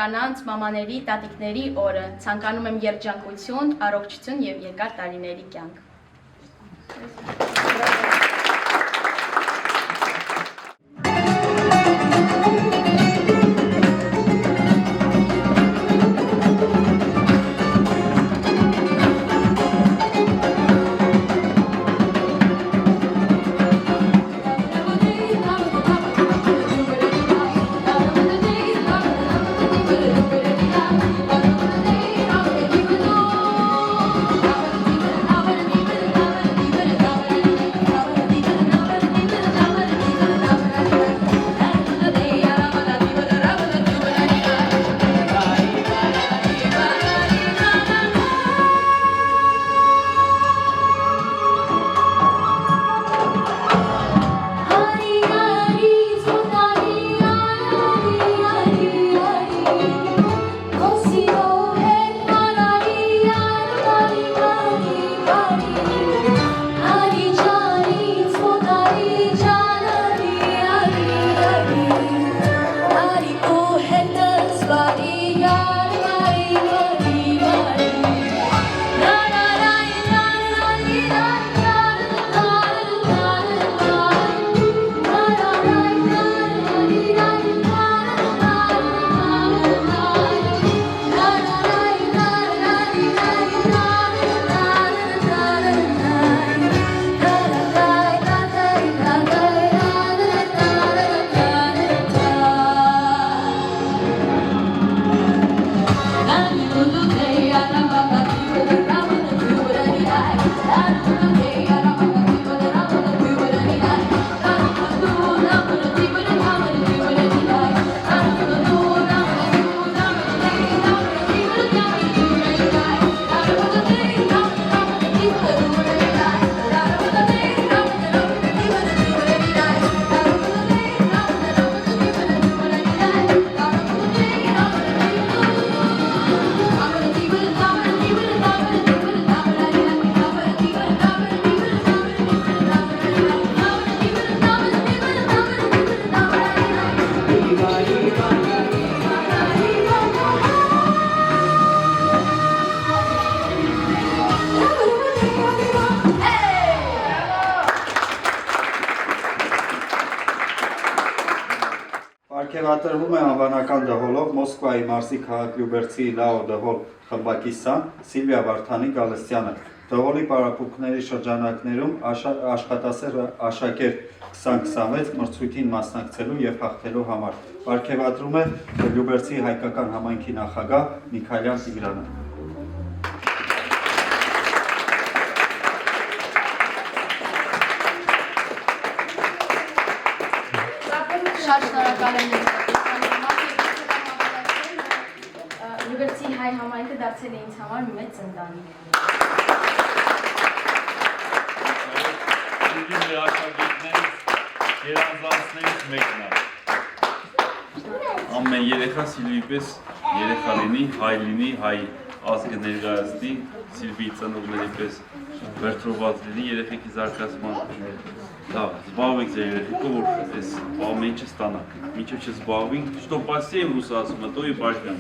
կանանց, մամաների, տատիկների օրը։ Ցանկանում եմ երջանկություն, առողջություն եւ երկար տարիների կյանք։ Պարգևատրվում է անվանական դհոլով Մոսկվայի Մարսի քաղաք Լյուբերցի Լաո դհոլ խմբակի սան Սիլվիա Վարդանի Գալստյանը։ Դհոլի պարապմունքների շրջանակներում աշխատասեր աշակերտ 2026 մրցույթին մասնակցելու և հաղթելու համար։ Պարգևատրում է Լյուբերցի հայկական համայնքի նախագահ Միքայելյան Տիգրանը։ Շատ շնորհակալ եմ Լյուբերցի հայ համայնքը դարձել է ինձ համար մեծ ընտանիք։ Մեր աշակերտներից երազանցներից մեկն է։ Ամեն երեխա Սիլվիի պես երեխա լինի, հայ լինի, հայ ազգը ներկայացնի, Սիլվիի ծնողների պես վերթրված լինի երեխեքի զարգացման։ Զբաղվեք ձեր երեխեքով, որ այս ամեն ինչը ստանաք։ Մինչև չզբաղվենք, что по всем русским, то и пожмем.